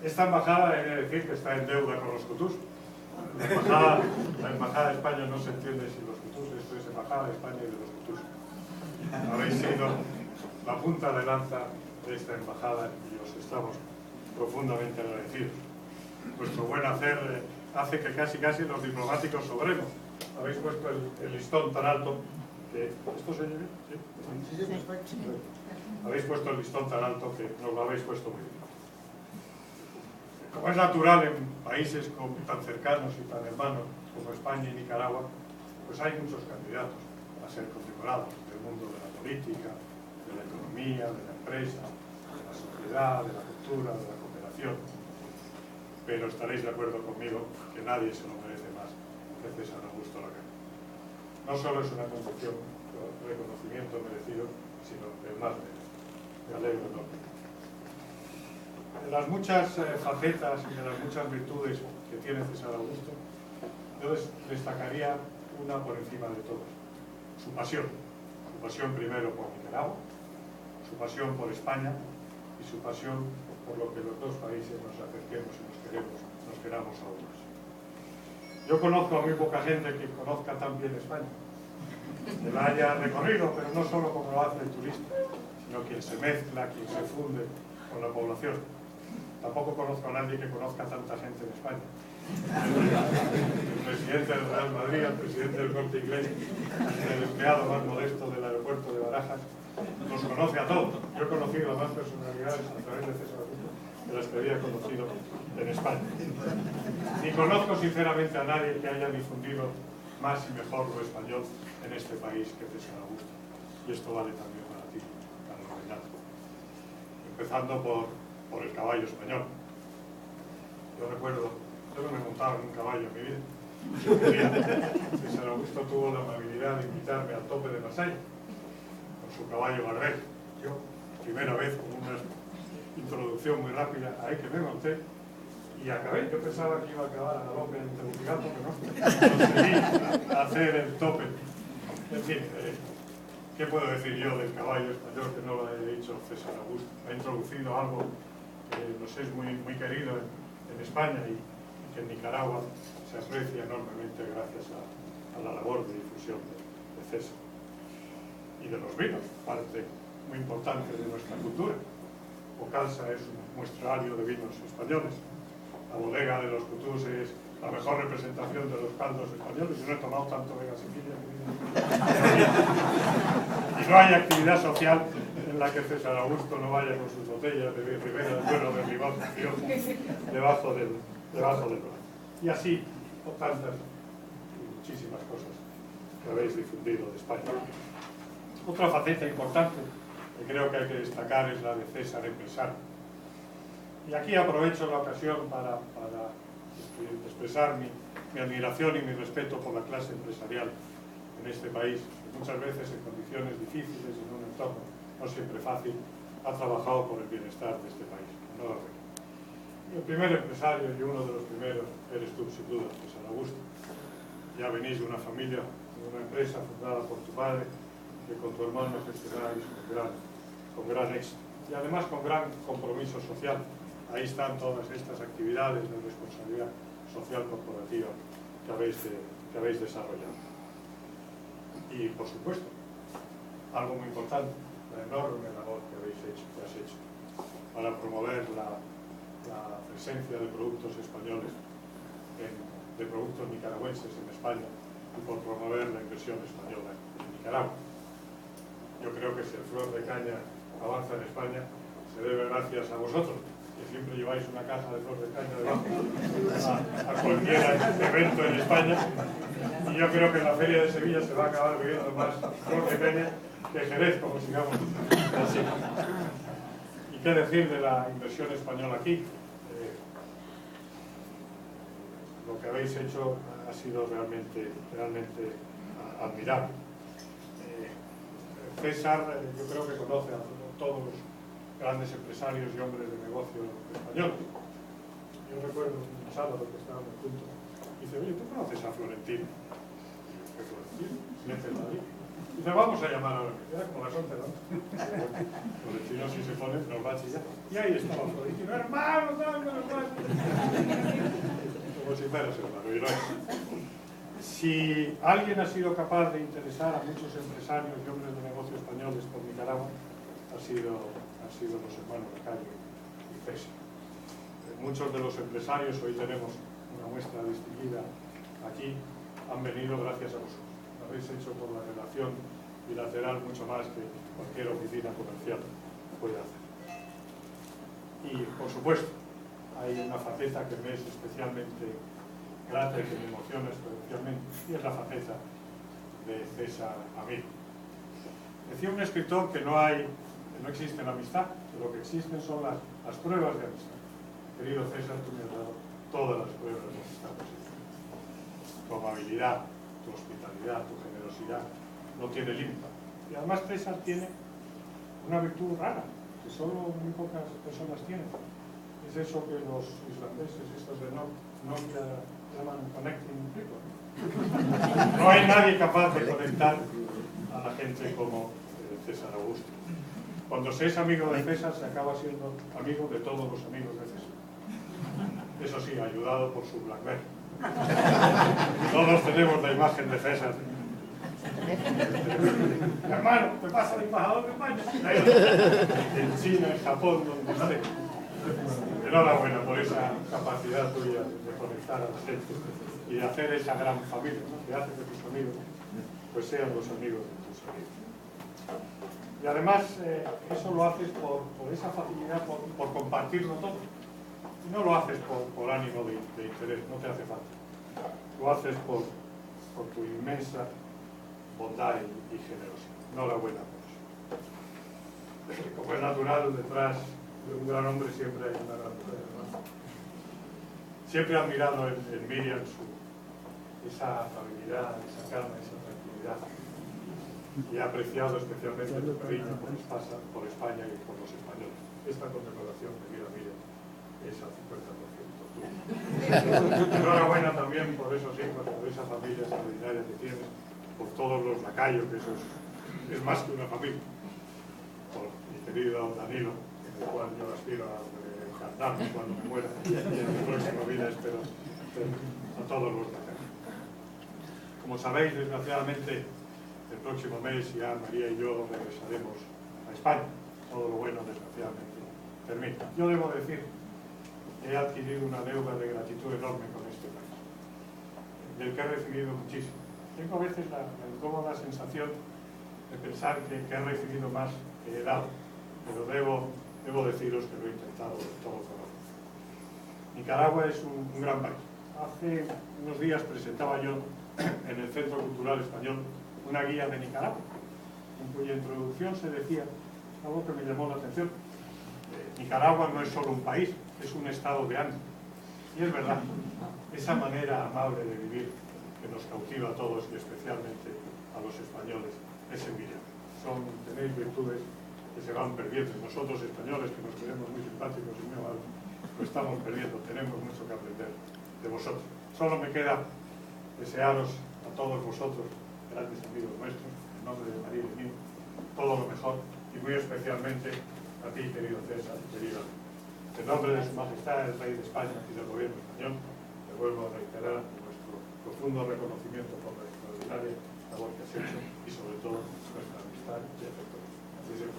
Esta embajada, he de decir que está en deuda con los cutús. La embajada de España no se entiende sin los cutús, esto es embajada de España y de los cutús. Habéis sido la punta de lanza de esta embajada y os estamos profundamente agradecidos. Vuestro buen hacer hace que casi los diplomáticos sobremos. Habéis puesto el listón tan alto que... ¿Esto se oye bien? ¿Sí? Sí. Habéis puesto el listón tan alto que nos lo habéis puesto muy bien. Como es natural en países tan cercanos y tan hermanos como España y Nicaragua, pues hay muchos candidatos a ser condecorados del mundo de la política, de la economía, de la empresa, de la sociedad, de la cultura, de la cooperación. Pero estaréis de acuerdo conmigo que nadie se lo merece más que César Augusto Lacalle. No solo es una concepción, reconocimiento merecido, sino el más merecido. Me alegro enormemente. De las muchas facetas y de las muchas virtudes que tiene César Augusto, yo destacaría una por encima de todas: su pasión. Su pasión primero por Nicaragua, su pasión por España y su pasión por lo que los dos países nos acerquemos y nos queramos aún más. Yo conozco a muy poca gente que conozca tan bien España, que la haya recorrido, pero no solo como lo hace el turista, sino quien se mezcla, quien se funde con la población. Tampoco conozco a nadie que conozca tanta gente en España. El presidente del Real Madrid, el presidente del Corte Inglés, el empleado más modesto del aeropuerto de Barajas, nos conoce a todos. Yo he conocido a más personalidades a través de César Augusto de las que había conocido en España. Ni conozco sinceramente a nadie que haya difundido más y mejor lo español en este país que César Augusto. Y esto vale también para ti, para Reinaldo. Empezando por el caballo español. Yo recuerdo, yo no me montaba en un caballo en mi vida. César Augusto tuvo la amabilidad de invitarme al tope de Marsella con su caballo Garbel. Yo, primera vez, con una introducción muy rápida, ahí que me monté y acabé. Yo pensaba que iba a acabar a galope en Tegucigalpa, pero no. Conseguí hacer el tope. En fin, ¿qué puedo decir yo del caballo español que no lo haya dicho César Augusto? Ha introducido algo que nos es muy querido en España y que en Nicaragua se aprecia enormemente gracias a la labor de difusión de César. Y de los vinos, parte muy importante de nuestra cultura. Ocalsa es un muestrario de vinos españoles. La bodega de los Cutús es la mejor representación de los caldos españoles. Yo no he tomado tanto Vega Sicilia. Y no hay actividad social en la que César Augusto no vaya con sus botellas de Ribera del Duero, de Ribón, debajo del brazo. Y así, tantas y muchísimas cosas que habéis difundido de España. Otra faceta importante que creo que hay que destacar es la de César empresario. Y aquí aprovecho la ocasión para expresar mi admiración y mi respeto por la clase empresarial en este país, que muchas veces en condiciones difíciles, en un entorno no siempre fácil, ha trabajado por el bienestar de este país. Enhorabuena. Y el primer empresario y uno de los primeros eres tú, sin duda, César Augusto. Ya venís de una familia, de una empresa fundada por tu padre, que con tu hermano gestionáis con gran éxito. Y además con gran compromiso social. Ahí están todas estas actividades de responsabilidad social corporativa que habéis desarrollado. Y, por supuesto, algo muy importante, la enorme labor que has hecho para promover la presencia de productos españoles, de productos nicaragüenses en España y por promover la inversión española en Nicaragua. Yo creo que si el flor de caña avanza en España, se debe gracias a vosotros, que siempre lleváis una caja de flor de caña debajo a cualquier evento en España. Y yo creo que en la Feria de Sevilla se va a acabar bebiendo más flor de caña que Jerez, como sigamos así. ¿Y qué decir de la inversión española aquí? Lo que habéis hecho ha sido realmente admirable. César, yo creo que conoce a todos los grandes empresarios y hombres de negocio españoles. Yo recuerdo un sábado que estábamos juntos y dice: oye, ¿tú conoces a Florentino? ¿Qué Florentino? Mete el Madrid. Dice, vamos a llamar a la universidad, como las 11 de la noche. Porque si no, si se pone, nos va a chillar. Y ahí estaba Florentino, hermano, dame los hermano. Como si fueras hermano, y no es. Si alguien ha sido capaz de interesar a muchos empresarios y hombres de negocio españoles por Nicaragua, han sido los hermanos Lacayo y César. Muchos de los empresarios, hoy tenemos una muestra distinguida aquí, han venido gracias a vosotros. Lo habéis hecho por la relación bilateral mucho más que cualquier oficina comercial puede hacer. Y, por supuesto, hay una faceta que me es especialmente grata y que me emociona especialmente, y es la faceta de César amigo. Decía un escritor que no existe la amistad, que lo que existen son las pruebas de amistad. Querido César, tú me has dado todas las pruebas de amistad posibles. Tu amabilidad, tu hospitalidad, tu generosidad no tiene límite. Y además César tiene una virtud rara, que solo muy pocas personas tienen. Es eso que los islandeses, estos de Nokia, llaman connecting people. No hay nadie capaz de conectar a la gente como César Augusto. Cuando se es amigo de César, se acaba siendo amigo de todos los amigos de César. Eso sí, ayudado por su BlackBerry. Todos tenemos la imagen de César. Hermano, ¿te pasa el embajador de España? En China, en Japón, donde esté. Enhorabuena por esa capacidad tuya de conectar a la gente y de hacer esa gran familia, ¿no? Que hace que tus amigos pues sean los amigos de tus amigos. Y además eso lo haces por esa facilidad, por compartirlo todo. Y no lo haces por ánimo de interés, no te hace falta. Lo haces por tu inmensa bondad y generosidad. Enhorabuena por eso. Como es natural, detrás de un gran hombre siempre hay una gran mujer, ¿no? Siempre he admirado en Miriam esa afabilidad, esa calma, esa tranquilidad. Y he apreciado especialmente tu cariño por España y por los españoles. Esta condecoración que mira Miriam es al 50% tuya. Enhorabuena también por esos hijos, por esa familia extraordinaria que tienes, por todos los lacayos, que eso es más que una familia. Por mi querido Danilo, el cual yo aspiro a encantarme cuando me muera, y en mi próxima vida espero a todos los lacayos. Como sabéis, desgraciadamente, el próximo mes ya María y yo regresaremos a España. Todo lo bueno, desgraciadamente, termina. Yo debo decir que he adquirido una deuda de gratitud enorme con este país, del que he recibido muchísimo. Tengo a veces la incómoda sensación de pensar que he recibido más que he dado, pero debo deciros que lo he intentado de todo corazón. Nicaragua es un gran país. Hace unos días presentaba yo en el Centro Cultural Español una guía de Nicaragua, en cuya introducción se decía algo que me llamó la atención. Nicaragua no es solo un país, es un estado de ánimo. Y es verdad, esa manera amable de vivir que nos cautiva a todos y especialmente a los españoles es envidiable. Tenéis virtudes que se van perdiendo. Nosotros españoles, que nos queremos muy simpáticos y muy amables, lo estamos perdiendo. Tenemos mucho que aprender de vosotros. Solo me queda desearos a todos vosotros, grandes amigos nuestros, en nombre de María y mío, todo lo mejor y muy especialmente a ti, querido César, querido. En nombre de Su Majestad, el Rey de España y del Gobierno español, le vuelvo a reiterar nuestro profundo reconocimiento por la extraordinaria labor que has hecho y sobre todo nuestra amistad y afecto. Así se